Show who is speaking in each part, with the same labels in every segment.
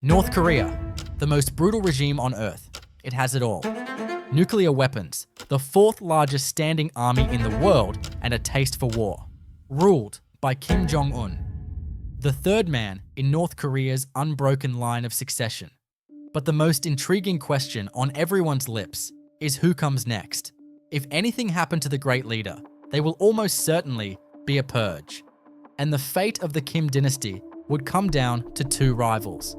Speaker 1: North Korea, the most brutal regime on Earth. It has it all. Nuclear weapons, the fourth largest standing army in the world, and a taste for war. Ruled by Kim Jong Un, the third man in North Korea's unbroken line of succession. But the most intriguing question on everyone's lips is who comes next. If anything happened to the great leader, they will almost certainly be a purge. And the fate of the Kim dynasty would come down to two rivals.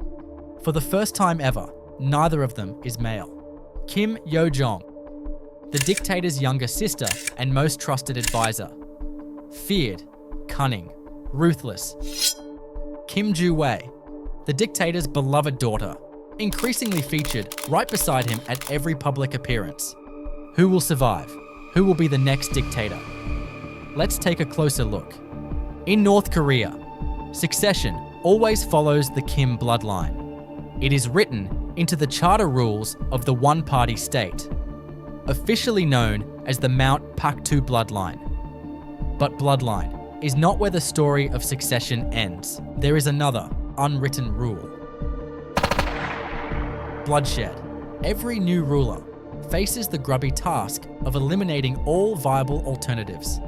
Speaker 1: For the first time ever, neither of them is male. Kim Yo Jong, the dictator's younger sister and most trusted advisor. Feared, cunning, ruthless. Kim Jong-il, the dictator's beloved daughter, increasingly featured right beside him at every public appearance. Who will survive? Who will be the next dictator? Let's take a closer look. In North Korea, succession always follows the Kim bloodline. It is written into the charter rules of the one-party state, officially known as the Mount Paektu bloodline. But bloodline is not where the story of succession ends. There is another unwritten rule. Bloodshed. Every new ruler faces the grubby task of eliminating all viable alternatives.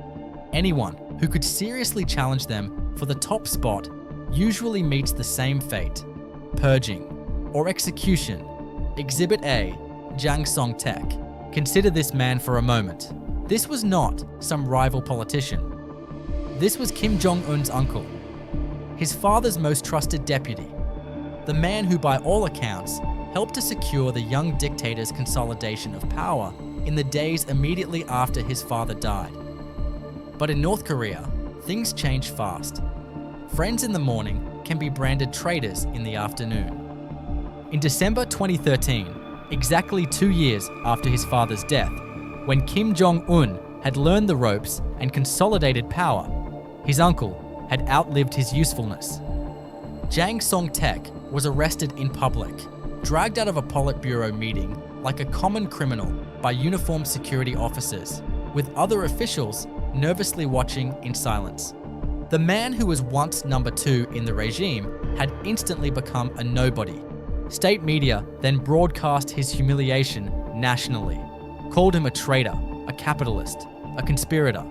Speaker 1: Anyone who could seriously challenge them for the top spot usually meets the same fate: purging or execution. Exhibit A, Jang Song-taek. Consider this man for a moment. This was not some rival politician. This was Kim Jong-un's uncle, his father's most trusted deputy, the man who by all accounts helped to secure the young dictator's consolidation of power in the days immediately after his father died. But in North Korea, things change fast. Friends in the morning can be branded traitors in the afternoon. In December 2013, exactly 2 years after his father's death, when Kim Jong-un had learned the ropes and consolidated power, his uncle had outlived his usefulness. Jang Song-taek was arrested in public, dragged out of a Politburo meeting like a common criminal by uniformed security officers, with other officials nervously watching in silence. The man who was once number 2 in the regime had instantly become a nobody. State media then broadcast his humiliation nationally, called him a traitor, a capitalist, a conspirator.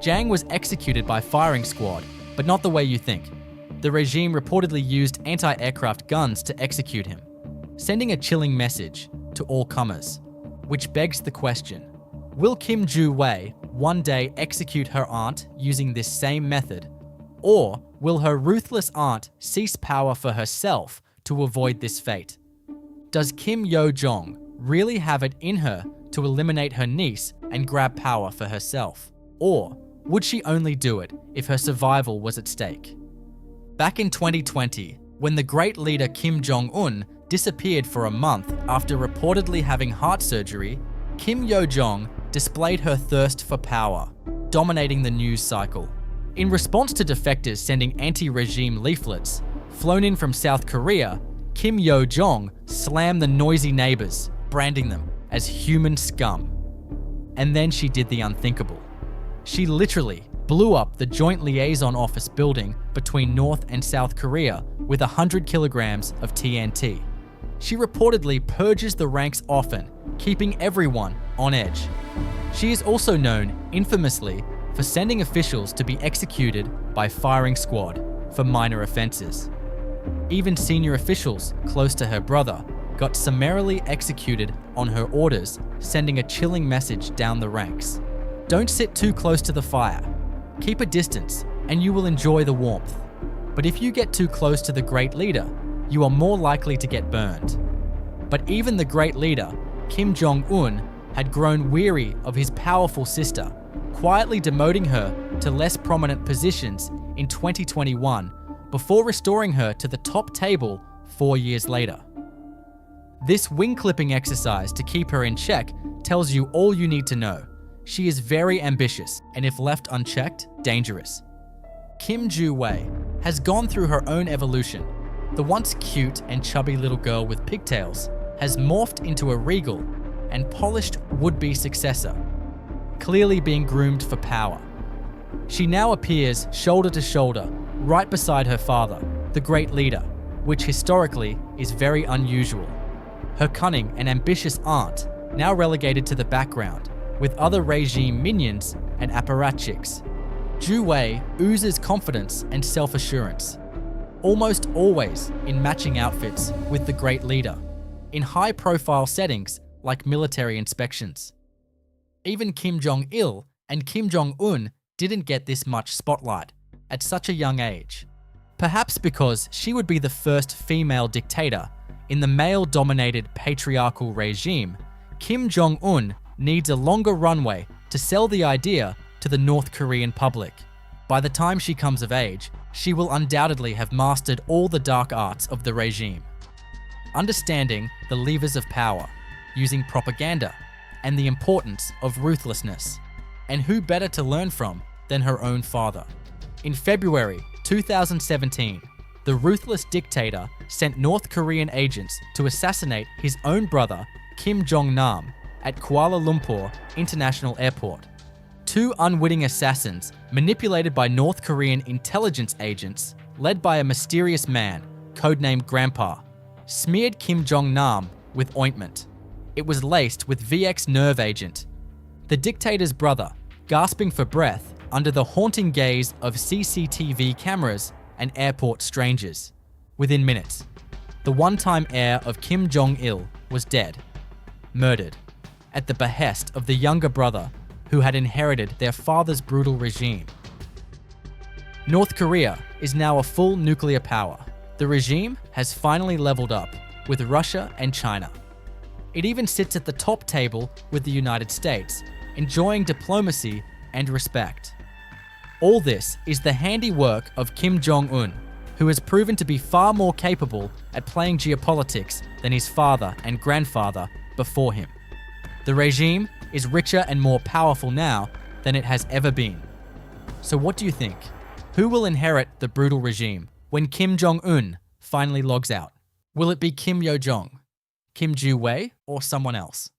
Speaker 1: Jang was executed by firing squad, but not the way you think. The regime reportedly used anti-aircraft guns to execute him, sending a chilling message to all comers. Which begs the question, will Kim Jong-il one day execute her aunt using this same method? Or will her ruthless aunt seize power for herself to avoid this fate? Does Kim Yo Jong really have it in her to eliminate her niece and grab power for herself? Or would she only do it if her survival was at stake? Back in 2020, when the great leader Kim Jong-un disappeared for a month after reportedly having heart surgery, Kim Yo Jong displayed her thirst for power, dominating the news cycle. In response to defectors sending anti-regime leaflets, flown in from South Korea, Kim Yo Jong slammed the noisy neighbors, branding them as human scum. And then she did the unthinkable. She literally blew up the joint liaison office building between North and South Korea with 100 kilograms of TNT. She reportedly purges the ranks often, keeping everyone on edge. She is also known, infamously, for sending officials to be executed by firing squad for minor offenses. Even senior officials close to her brother got summarily executed on her orders, sending a chilling message down the ranks. Don't sit too close to the fire. Keep a distance and you will enjoy the warmth. But if you get too close to the great leader, you are more likely to get burned. But even the great leader, Kim Jong-un, had grown weary of his powerful sister, quietly demoting her to less prominent positions in 2021 before restoring her to the top table 4 years later. This wing-clipping exercise to keep her in check tells you all you need to know. She is very ambitious and, if left unchecked, dangerous. Kim Jong-il has gone through her own evolution. The once cute and chubby little girl with pigtails has morphed into a regal and polished would-be successor, clearly being groomed for power. She now appears shoulder to shoulder, right beside her father, the great leader, which historically is very unusual. Her cunning and ambitious aunt, now relegated to the background, with other regime minions and apparatchiks. Zhu Wei oozes confidence and self-assurance, almost always in matching outfits with the great leader, in high-profile settings like military inspections. Even Kim Jong-il and Kim Jong Un didn't get this much spotlight at such a young age, perhaps because she would be the first female dictator in the male-dominated patriarchal regime. Kim Jong-un needs a longer runway to sell the idea to the North Korean public. By the time she comes of age, she will undoubtedly have mastered all the dark arts of the regime, understanding the levers of power, using propaganda, and the importance of ruthlessness. And who better to learn from than her own father? In February 2017, the ruthless dictator sent North Korean agents to assassinate his own brother, Kim Jong-nam, at Kuala Lumpur International Airport. Two unwitting assassins, manipulated by North Korean intelligence agents, led by a mysterious man, codenamed Grandpa, smeared Kim Jong-nam with ointment. It was laced with VX nerve agent. The dictator's brother, gasping for breath under the haunting gaze of CCTV cameras and airport strangers. Within minutes, the one-time heir of Kim Jong-il was dead, murdered, at the behest of the younger brother who had inherited their father's brutal regime. North Korea is now a full nuclear power. The regime has finally leveled up with Russia and China. It even sits at the top table with the United States, enjoying diplomacy and respect. All this is the handiwork of Kim Jong-un, who has proven to be far more capable at playing geopolitics than his father and grandfather before him. The regime is richer and more powerful now than it has ever been. So what do you think? Who will inherit the brutal regime when Kim Jong-un finally logs out? Will it be Kim Yo Jong, Kim Ju Wei, or someone else?